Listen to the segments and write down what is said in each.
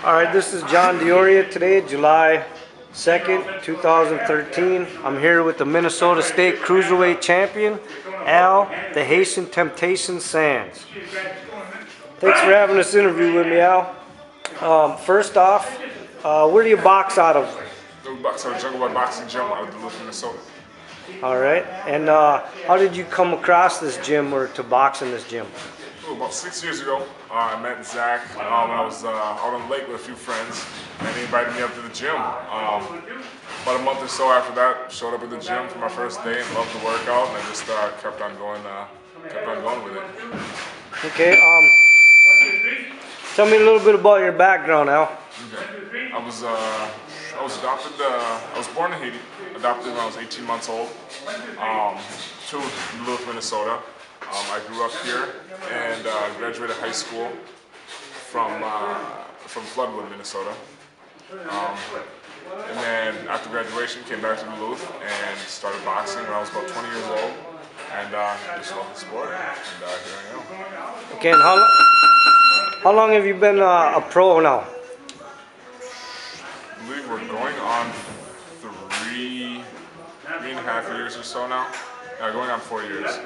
All right, this is John Dioria today, July 2nd, 2013. I'm here with the Minnesota State Cruiserweight Champion, Al, the Haitian Temptation Sands. Thanks for having this interview with me, Al. First off, where do you box out of? So Jungle Boy Boxing Gym out of Duluth, Minnesota. All right, and how did you come across this gym or to box in this gym? About 6 years ago, I met Zach when I was out on the lake with a few friends, and he invited me up to the gym. About a month or so after that, showed up at the gym for my first day and loved the workout, and I just kept on going with it. Okay, tell me a little bit about your background, Al. Okay. I was adopted. I was born in Haiti, adopted when I was 18 months old, to Duluth, Minnesota. I grew up here and graduated high school from Floodwood, Minnesota. And then after graduation, came back to Duluth and started boxing when I was about 20 years old. And just love the sport. And here I am. Okay, and how long have you been a pro now? I believe we're going on three and a half years or so now. Going on 4 years.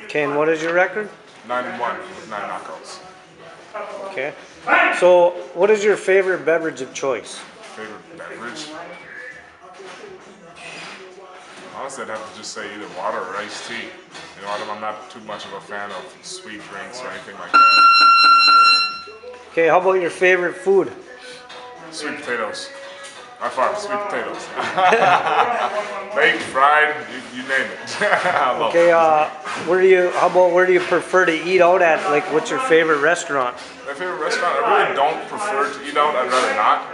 Okay, and what is your record? 9-1 with 9 knockouts. Okay. So, what is your favorite beverage of choice? Favorite beverage? Honestly, I'd have to just say either water or iced tea. You know, I'm not too much of a fan of sweet drinks or anything like that. Okay, how about your favorite food? Sweet potatoes. By far, sweet potatoes. Baked, fried, you name it. I love okay, it. Where do you prefer to eat out at? Like, what's your favorite restaurant? My favorite restaurant, I really don't prefer to eat out. I'd rather not.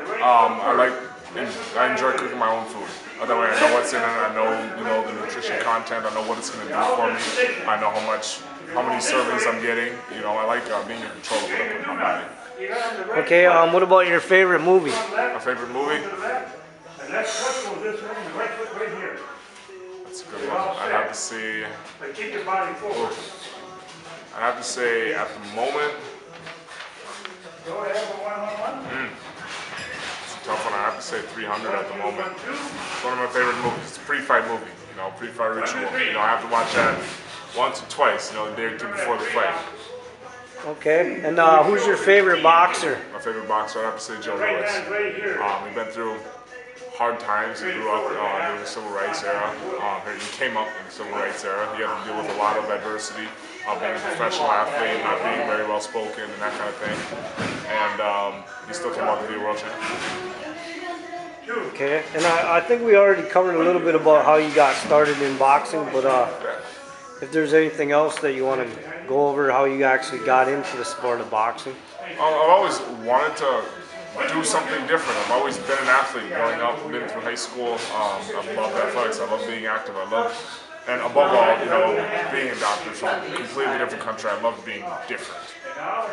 I enjoy cooking my own food. That way I know what's in it. I know, the nutrition content. I know what it's going to do for me. I know how many servings I'm getting. I like being in control of what I put in my body. Okay, what about your favorite movie? My favorite movie? That's a good one. I'd have to say at the moment. It's a tough one. I have to say 300 at the moment. It's one of my favorite movies. It's a pre-fight movie. Pre-fight ritual. I have to watch that once or twice. The day or two before the fight. Okay, and who's your favorite boxer? My favorite boxer, I'd have to say Joe Lewis. We've been through hard times. He grew up during the Civil Rights era. He came up in the Civil Rights era. He had to deal with a lot of adversity, being a professional athlete, not being very well spoken, and that kind of thing. And he still came out to be a world champion. Okay, and I think we already covered a little bit about how you got started in boxing, but if there's anything else that you want to go over, how you actually got into the sport of boxing? I've always wanted to do something different. I've always been an athlete growing up, been through high school. I've loved athletics. I love being active. And above all, being adopted from a completely different country, I love being different.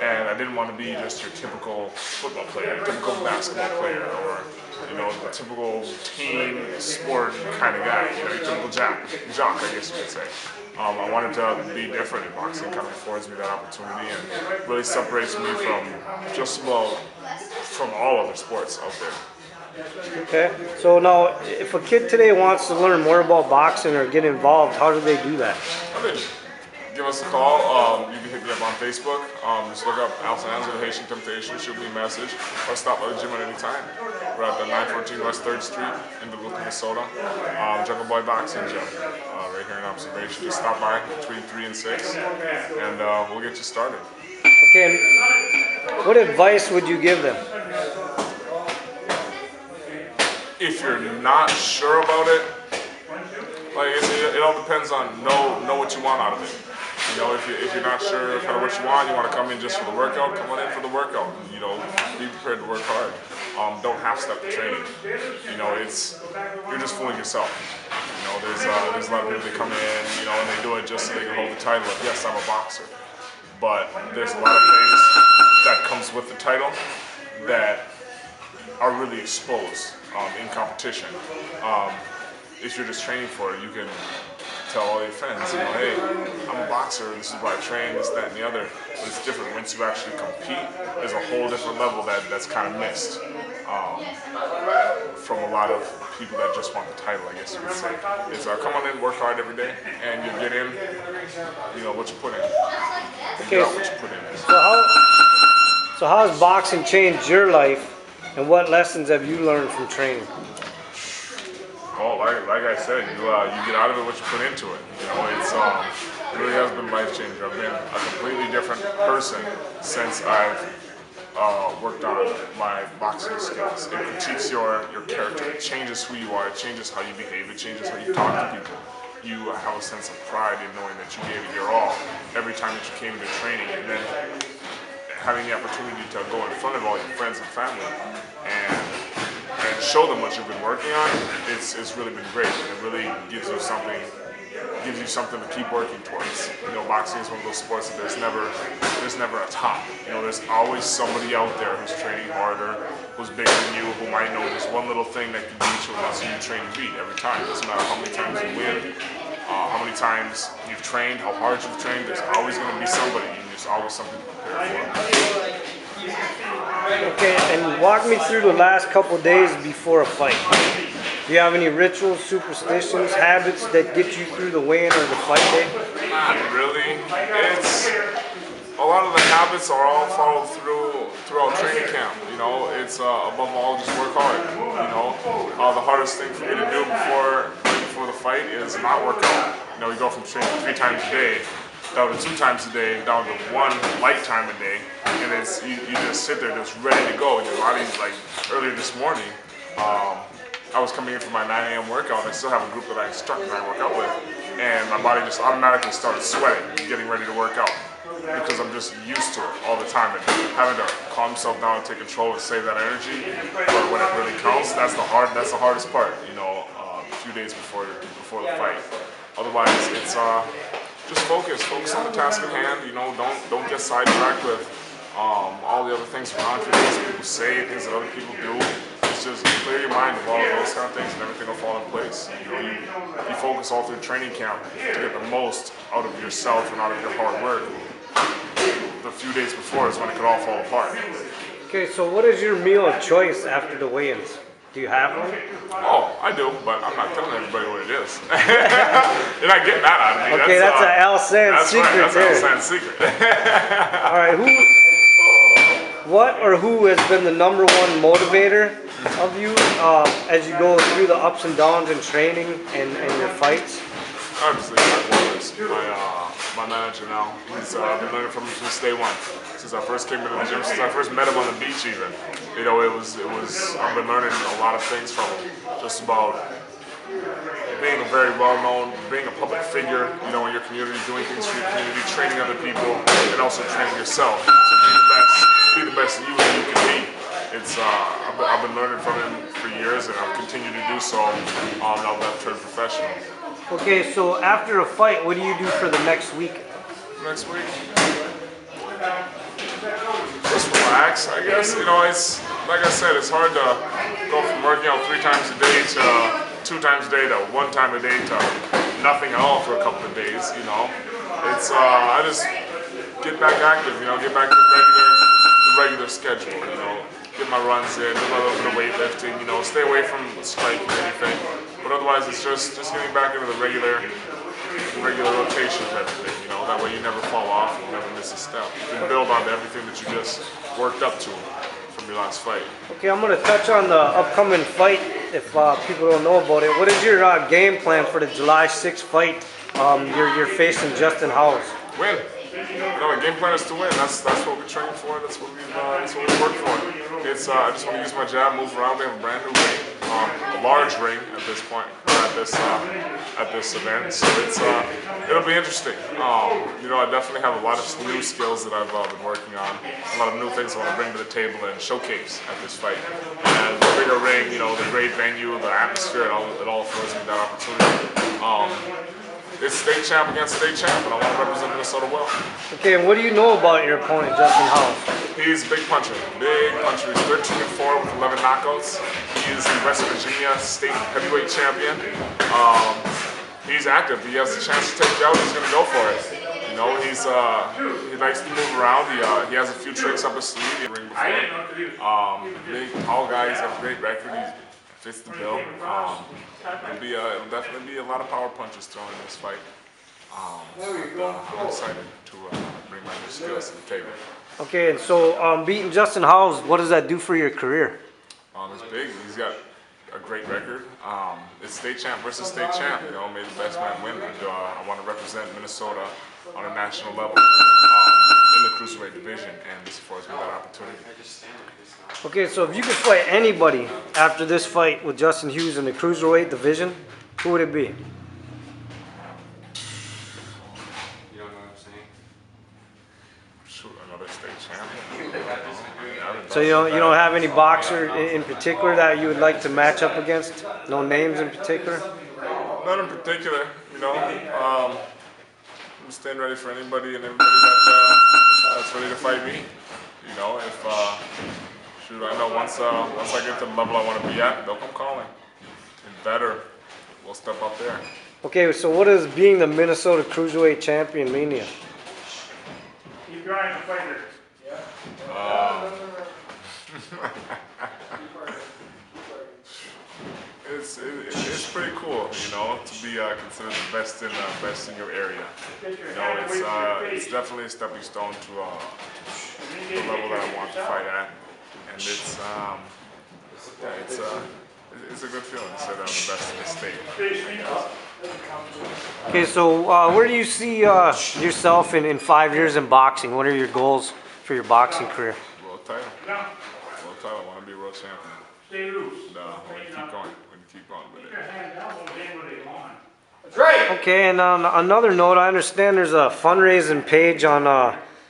And I didn't want to be just your typical football player, typical basketball player, or the typical team sport kind of guy. Your typical jock, I guess you could say. I wanted to be different, and boxing kind of affords me that opportunity and really separates me from just about from all other sports out there. Okay, so now if a kid today wants to learn more about boxing or get involved, how do they do that? Give us a call. You can hit me up on Facebook. Just look up Al Sands or the Haitian Temptation, shoot me a message, or stop by the gym at any time. We're at the 914 West 3rd Street in Duluth, Minnesota. Jungle Boy Boxing Gym, right here in observation. Just stop by between 3 and 6, and we'll get you started. Okay, and what advice would you give them? If you're not sure about it, it all depends on know what you want out of it. If you're not sure kind of what you want to come in just for the workout, come on in for the workout. Be prepared to work hard. Don't half-step the training. You're just fooling yourself. There's a lot of people that come in, and they do it just so they can hold the title of, yes, I'm a boxer. But there's a lot of things that comes with the title that are really exposed in competition. If you're just training for it, you can tell all your friends, you know, hey, I'm a boxer, this is where I train, this, that, and the other. But it's different. Once you actually compete, there's a whole different level that's kind of missed from a lot of people that just want the title, I guess you could say. It's come on in, work hard every day, and you get in, you know, what you put in. You get out what you put in. So how has boxing changed your life, and what lessons have you learned from training? Well, like I said, you get out of it what you put into it. You know, it really has been life changing. I've been a completely different person since I've worked on my boxing skills. It critiques your character. It changes who you are. It changes how you behave. It changes how you talk to people. You have a sense of pride in knowing that you gave it your all every time that you came to training, and then having the opportunity to go in front of all your friends and family and show them what you've been working on. It's really been great, and it really gives you something to keep working towards. You know, boxing is one of those sports that there's never a top. You know, there's always somebody out there who's training harder, who's bigger than you, who might know just one little thing that can beat you, and that's who you train to beat every time. It doesn't matter how many times you win, how many times you've trained, how hard you've trained, there's always going to be somebody, and there's always something to prepare for. Okay, and walk me through the last couple of days before a fight. Do you have any rituals, superstitions, habits that get you through the weigh-in or the fight day? Not really. It's a lot of the habits are all followed throughout training camp. You know, it's above all just work hard. You know, the hardest thing for me to do before the fight is not work out. You know, we go from training 3 times a day down to 2 times a day, down to 1 light time a day, and it's you just sit there just ready to go. And your body's like, earlier this morning, I was coming in for my 9 a.m. workout, and I still have a group that I instruct and I work out with, and my body just automatically started sweating, getting ready to work out, because I'm just used to it all the time, and having to calm myself down and take control and save that energy. But when it really counts, that's the hardest part. You know, a few days before the fight. Otherwise, it's just focus on the task at hand. You know, don't get sidetracked with all the other things around you, things that people say, things that other people do. It's just clear your mind of all of those kind of things, and everything will fall in place. You know, you focus all through training camp to get the most out of yourself and out of your hard work. The few days before is when it could all fall apart. Okay, so what is your meal of choice after the weigh-ins? Do you have one? Oh, I do, but I'm not telling everybody what it is. You're not getting that out of me. Okay, that's an Al Sands secret right, that's there. Al Sands secret. All right, what or who has been the #1 motivator of you as you go through the ups and downs in training and your fights? Obviously, my manager now. I've been learning from him since day one. Since I first came into the gym, since I first met him on the beach even. You know, I've been learning a lot of things from him. Just about being a very well-known, being a public figure, you know, in your community, doing things for your community, training other people, and also training yourself to be the best you can be. I've been learning from him for years, and I'll continue to do so now that I've turned professional. Okay, so after a fight, what do you do for the next week? Next week? Just relax, I guess. You know, it's like I said, it's hard to go from working out 3 times a day to 2 times a day to 1 time a day to nothing at all for a couple of days. You know, it's I just get back active. You know, get back to the regular schedule. You know, get my runs in, do a little bit of weightlifting. You know, stay away from striking anything. But otherwise, it's just getting back into the regular rotation of everything. You know, that way you never fall off, you never miss a step. You can build on everything that you just worked up to from your last fight. Okay, I'm going to touch on the upcoming fight if people don't know about it. What is your game plan for the July 6th fight? You're facing Justin Howes. Win. You know, the game plan is to win. That's what we train for. That's what we work for. I just want to use my jab, move around. We have a brand new ring, a large ring at this point, at this event. So it'll be interesting. You know, I definitely have a lot of new skills that I've been working on. A lot of new things I want to bring to the table and showcase at this fight. And the bigger ring, you know, the great venue, the atmosphere, it all affords me that opportunity. It's state champ against state champ, and I want to represent Minnesota well. Okay, and what do you know about your opponent, Justin Howes? He's a big puncher. Big puncher. He's 13-4 with 11 knockouts. He is the West Virginia state heavyweight champion. he's active. He has the chance to take you out. He's going to go for it. You know, he likes to move around. He has a few tricks up his sleeve. Big, tall guy. He's got a great record. He fits the bill. It'll definitely be a lot of power punches thrown in this fight. I'm excited to bring my new skills to the table. Okay, and so beating Justin Howes, what does that do for your career? It's big. He's got a great record. It's state champ versus state champ. You know, may the best man win. And, I want to represent Minnesota on a national level in the cruiserweight division, and this affords me that opportunity. Okay, so if you could fight anybody after this fight with Justin Hughes in the cruiserweight division, who would it be? Shoot, another state champ. So you don't have any boxer in particular that you would like to match up against? No names in particular? Not in particular, you know. I'm staying ready for anybody and everybody that's ready to fight me. You know, if shoot, I know once I get to the level I want to be at, they'll come calling. And better, we'll step up there. Okay, so what does being the Minnesota Cruiserweight Champion mean to you? Keep your eye on the fighter. It's pretty cool, you know, to be considered the best in your area. You know, it's definitely a stepping stone to the level that I want to fight at, and it's a good feeling to say that I'm the best in the state. Okay, so where do you see yourself in 5 years in boxing? What are your goals for your boxing career? World title. I want to be a world champion. Stay loose. No, we're going to keep going. Keep going with it. That's right. Okay, and on another note, I understand there's a fundraising page on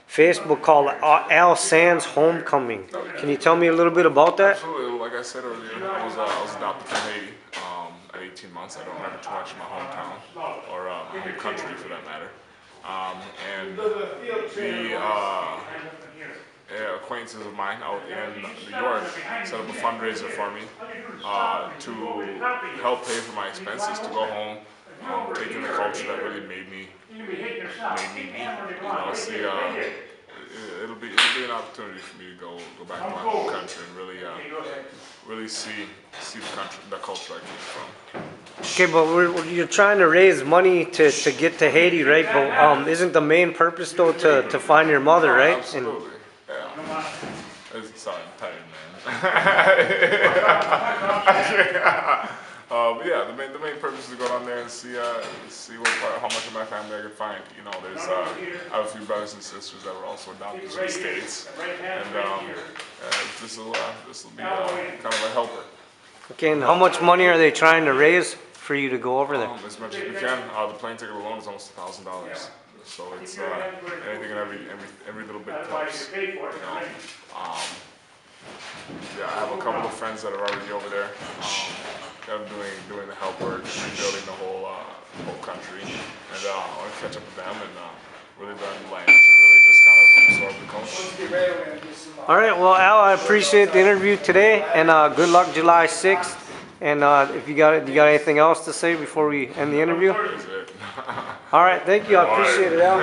Facebook called Al Sands Homecoming. Can you tell me a little bit about that? Absolutely. Like I said earlier, I was adopted from Haiti at 18 months. I don't remember too much of my hometown or my home country for that matter. And the acquaintances of mine out in New York set up a fundraiser for me to help pay for my expenses to go home, take in the culture that really made me me. You know, see, it'll be an opportunity for me to go back to my home country and really see the culture I came from. Okay, but you're trying to raise money to get to Haiti, right? But isn't the main purpose though to find your mother, right? Absolutely. Sorry, I'm tired, man. Yeah, the main purpose is to go down there and see how much of my family I can find. You know, I have a few brothers and sisters that were also adopted to the States, and this will be kind of a helper. Okay, and how much money are they trying to raise for you to go over there? As much as we can. The plane ticket alone is almost $1,000. So it's anything and every little bit helps. You know, yeah, I have a couple of friends that are already over there. That are doing the help work, rebuilding the whole country, and I want to catch up with them and really learn the language and really just kind of absorb the culture. All right, well, Al, I appreciate the interview today, and good luck July 6th. And if you got anything else to say before we end the interview? That's it. All right, thank you. I appreciate it, Al.